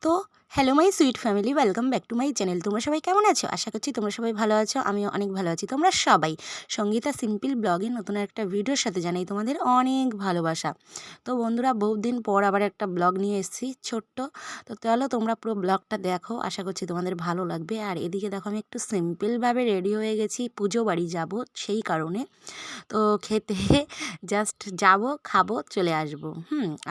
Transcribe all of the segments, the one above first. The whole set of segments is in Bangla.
তো hello my sweet family, welcome back to my channel. তোমরা সবাই কেমন আছো? আশা করছি তোমরা সবাই ভালো আছো। আমিও অনেক ভালো আছি। তোমরা সবাই সঙ্গীতা সিম্পল ব্লগে নতুন একটা ভিডিওর সাথে জানাই তোমাদের অনেক ভালোবাসা। তো বন্ধুরা, বহুদিন পর আবার একটা ব্লগ নিয়ে এসেছি ছোট্ট। তো চলো তোমরা পুরো ব্লগটা দেখো, আশা করছি তোমাদের ভালো লাগবে। আর এদিকে দেখো, আমি একটু সিম্পলভাবে রেডি হয়ে গেছি, পুজো বাড়ি যাব সেই কারণে। তো খেতে জাস্ট যাব, খাবো, চলে আসবো।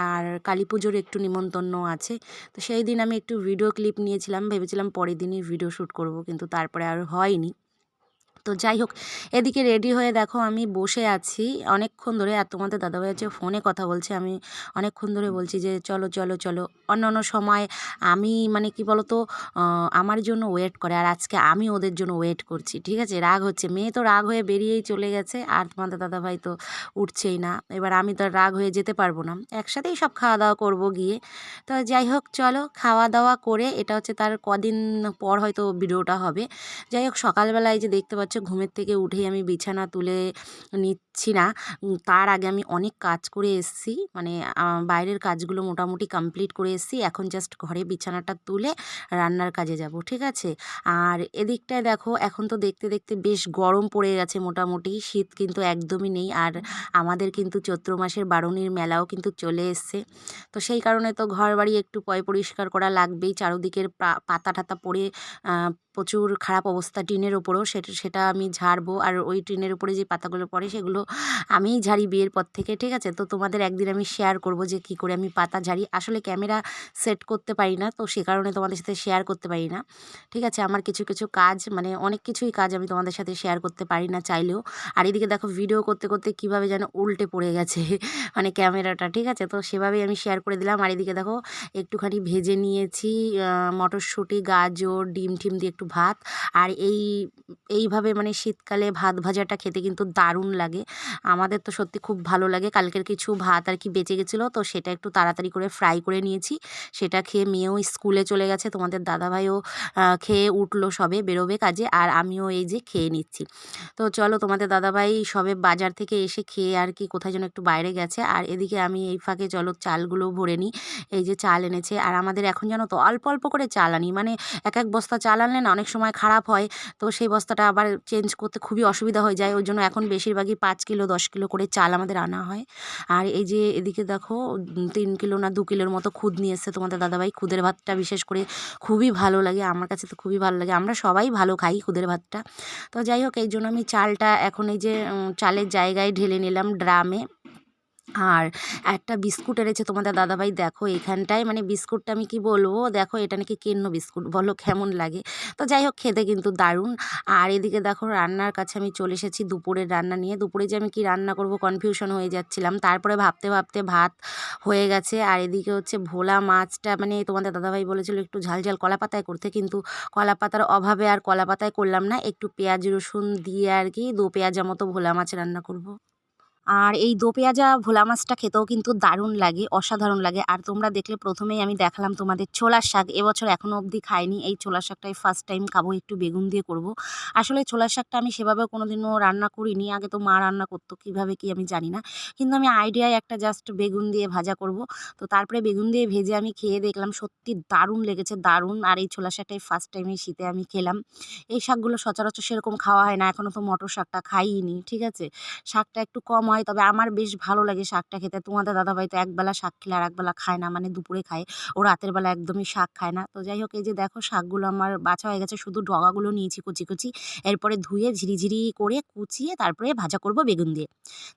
আর কালী পুজোর একটু নিমন্ত্রণ আছে। তো সেই দিন আমি একটু ভিডিও ক্লিপ নিয়েছিলাম, ভেবেছিলাম পরের দিনই ভিডিও শ্যুট করব, কিন্তু তারপরে আর হয়নি। তো যাই হোক, এদিকে রেডি হয়ে দেখো আমি বসে আছি অনেকক্ষণ ধরে। আর তোমাদের দাদাভাই হচ্ছে ফোনে কথা বলছে, আমি অনেকক্ষণ ধরে বলছি যে চলো চলো চলো। অন্য সময় আমি মানে কি বলতো, আমার জন্য ওয়েট করে, আর আজকে আমি ওদের জন্য ওয়েট করছি। ঠিক আছে, রাগ হচ্ছে, মেয়ে তো রাগ হয়ে বেরিয়েই চলে গেছে, আর তোমাদের দাদাভাই তো উঠছেই না। এবার আমি তো আর রাগ হয়ে যেতে পারবো না, একসাথেই সব খাওয়া দাওয়া করবো গিয়ে। তো যাই হোক, চলো খাওয়া দাওয়া করে, এটা হচ্ছে তার কদিন পর হয়তো ভিডিওটা হবে। যাই হোক, সকালবেলায় যে দেখতে পাচ্ছ, ঘুমের থেকে উঠেই আমি বিছানা তুলে নিচ্ছি না। তার আগে আমি অনেক কাজ করে এসেছি, মানে বাইরের কাজগুলো মোটামুটি কমপ্লিট করে এসেছি। এখন জাস্ট ঘরে বিছানাটা তুলে রান্নার কাজে যাব, ঠিক আছে। আর এদিকটায় দেখো, এখন তো দেখতে দেখতে বেশ গরম পড়ে গেছে, মোটামুটি শীত কিন্তু একদমই নেই। আর আমাদের কিন্তু চৈত্র মাসের বারুণীর মেলাও কিন্তু চলে এসছে। তো সেই কারণে তো ঘর বাড়ি একটু পরিষ্কার করা লাগবেই। চারদিকের পাতা টাতা পড়ে প্রচুর খারাপ অবস্থা, টিনের ওপরেও সেটা আমি ঝাড়বো। আর ওই টিনের উপরে যে পাতাগুলো পড়ে সেগুলো আমিই ঝাড়ি বিয়ের পর থেকে, ঠিক আছে। তো তোমাদের একদিন আমি শেয়ার করব যে কী করে আমি পাতা ঝাড়ি। আসলে ক্যামেরা সেট করতে পারি না, তো সে কারণে তোমাদের সাথে শেয়ার করতে পারি না, ঠিক আছে। আমার কিছু কিছু কাজ, মানে অনেক কিছুই কাজ আমি তোমাদের সাথে শেয়ার করতে পারি না চাইলেও। আর এদিকে দেখো, ভিডিও করতে করতে কীভাবে যেন উল্টে পড়ে গেছে মানে ক্যামেরাটা, ঠিক আছে। তো সেভাবেই আমি শেয়ার করে দিলাম। আর এদিকে দেখো, একটুখানি ভেজে নিয়েছি মটরশুঁটি, গাজর, ডিম টিম দিয়ে একটু ভাত। আর এইভাবে মানে শীতকালে ভাত ভাজাটা খেতে কিন্তু দারুণ লাগে। আমাদের তো সত্যি খুব ভালো লাগে। কালকের কিছু ভাত আর কি বেঁচে গেছিলো, তো সেটা একটু তাড়াতাড়ি করে ফ্রাই করে নিয়েছি। সেটা খেয়ে মেয়েও স্কুলে চলে গেছে, তোমাদের দাদাভাইও খেয়ে উঠলো, সবে বেরোবে কাজে। আর আমিও এই যে খেয়ে নিচ্ছি। তো চলো, তোমাদের দাদাভাই সবে বাজার থেকে এসে খেয়ে আর কি কোথায় যেন একটু বাইরে গেছে। আর এদিকে আমি এই ফাঁকে চলো চালগুলো ভরে নিই। এই যে চাল এনেছে, আর আমাদের এখন জানো তো অল্প অল্প করে চাল আনি, মানে এক এক বস্তা চাল আনলে না অনেক সময় খারাপ হয়। তো সেই বস্তাটা আবার চেঞ্জ করতে খুবই অসুবিধা হয়ে যায়। ওই জন্য এখন বেশিরভাগই 5 কিলো 10 কিলো করে চাল আমাদের আনা হয়। আর এই যে এদিকে দেখো, 3 কিলো না 2 কিলোর মতো খুদ নিয়ে এসছে তোমাদের দাদাভাই। খুদের ভাতটা বিশেষ করে খুবই ভালো লাগে, আমার কাছে তো খুবই ভালো লাগে। আমরা সবাই ভালো খাই খুদের ভাতটা। তো যাই হোক, এই জন্য আমি চালটা এখন এই যে চালের জায়গায় ঢেলে নিলাম ড্রামে। আর একটা বিস্কুট এনেছে তোমাদের দাদাভাই, দেখো এখানটায়, মানে বিস্কুটটা আমি কি বলবো, দেখো এটা নাকি কেন্ন বিস্কুট, বলো কেমন লাগে। তো যাই হোক, খেতে কিন্তু দারুণ। আর এদিকে দেখো, রান্নার কাছে আমি চলে এসেছি দুপুরের রান্না নিয়ে। দুপুরে যে আমি কি রান্না করব কনফিউশন হয়ে যাচ্ছিলাম, তারপরে ভাবতে ভাবতে ভাত হয়ে গেছে। আর এদিকে হচ্ছে ভোলা মাছটা, মানে তোমাদের দাদাভাই বলেছিল একটু ঝাল ঝাল কলা পাতায় করতে, কিন্তু কলা পাতার অভাবে আর কলা পাতায় করলাম না, একটু পেঁয়াজ রসুন দিয়ে আর কি দো পেঁয়াজা মতো ভোলা মাছ রান্না করব। আর এই দো পেঁয়াজা ভোলা মাছটা খেতেও কিন্তু দারুণ লাগে, অসাধারণ লাগে। আর তোমরা দেখলে প্রথমেই আমি দেখালাম তোমাদের ছোলার শাক, এবছর এখনও অবধি খাইনি। এই ছোলার শাকটাই ফার্স্ট টাইম খাবো, একটু বেগুন দিয়ে করব। আসলে ছোলার শাকটা আমি সেভাবে কোনোদিনও রান্না করিনি, আগে তো মা রান্না করতো, কীভাবে কি আমি জানি না। কিন্তু আমি আইডিয়ায় একটা জাস্ট বেগুন দিয়ে ভাজা করব। তো তারপরে বেগুন দিয়ে ভেজে আমি খেয়ে দেখলাম, সত্যি দারুণ লেগেছে, দারুণ। আর এই ছোলার শাকটাই ফার্স্ট টাইম এই শীতে আমি খেলাম। এই শাকগুলো সচরাচর সেরকম খাওয়া হয় না, এখনও তো মটর শাকটা খাইনি, ঠিক আছে। শাকটা একটু কম হয়, তবে আমার বেশ ভালো লাগে শাকটা খেতে। তোমাদের দাদাভাই তো একবেলা শাক খেলে আর একবেলা খায় না, মানে দুপুরে খায়, ও রাতের বেলা একদমই শাক খায় না। তো যাই হোক, এই যে দেখো শাকগুলো আমার বাছা হয়ে গেছে, শুধু ডগাগুলো নিয়েছি কুচি কুচি। এরপরে ধুয়ে ঝিরিঝিরি করে কুচিয়ে তারপরে ভাজা করব বেগুন দিয়ে।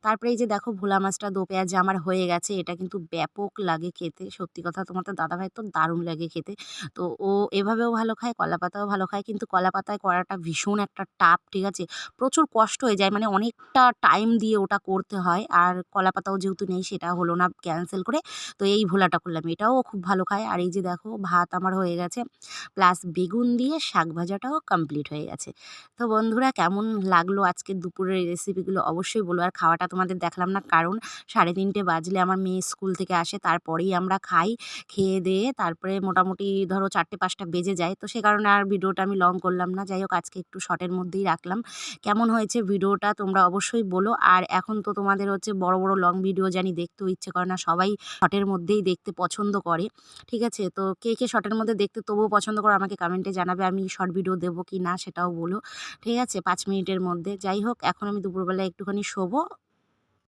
তারপরে এই যে দেখো, ভোলা মাছটা দো পেঁয়াজা আমার হয়ে গেছে। এটা কিন্তু ব্যাপক লাগে খেতে, সত্যি কথা। তোমাদের দাদাভাই তো দারুণ লাগে খেতে। তো ও এভাবেও ভালো খায়, কলা পাতাও ভালো খায়, কিন্তু কলা পাতায় করাটা ভীষণ একটা টাফ, ঠিক আছে। প্রচুর কষ্ট হয়ে যায়, মানে অনেকটা টাইম দিয়ে ওটা করতে হয়। আর কলা পাতাও যেহেতু নেই, সেটা হলো না, ক্যান্সেল করে তো এই ভোলাটা করলাম। এটাও খুব ভালো খায়। আর এই যে দেখো, ভাত আমার হয়ে গেছে, প্লাস বেগুন দিয়ে শাক ভাজাটাও কমপ্লিট হয়ে গেছে। তো বন্ধুরা, কেমন লাগলো আজকের দুপুরের এই রেসিপিগুলো অবশ্যই বলো। আর খাওয়াটা তোমাদের দেখালাম না, কারণ 3:30 বাজলে আমার মেয়ে স্কুল থেকে আসে, তারপরেই আমরা খাই। খেয়ে দেয়ে তারপরে মোটামুটি ধরো 4টে 5টা বেজে যায়। তো সে কারণে আর ভিডিওটা আমি লং করলাম না। যাই হোক, আজকে একটু শর্টের মধ্যেই রাখলাম। কেমন হয়েছে ভিডিওটা তোমরা অবশ্যই বলো। আর এখন তো তোমাদের হচ্ছে বড় বড় লং ভিডিও জানি দেখতেও ইচ্ছে করে না, সবাই শর্টের মধ্যেই দেখতে পছন্দ করে। ঠিক আছে, তো কে কে শর্টের মধ্যে দেখতে তবুও পছন্দ করো আমাকে কমেন্টে জানাবে, আমি শর্ট ভিডিও দেবো কি না সেটাও বলো। ঠিক আছে, 5 মিনিটের মধ্যে। যাই হোক, এখন আমি দুপুরবেলা একটুখানি শোবো,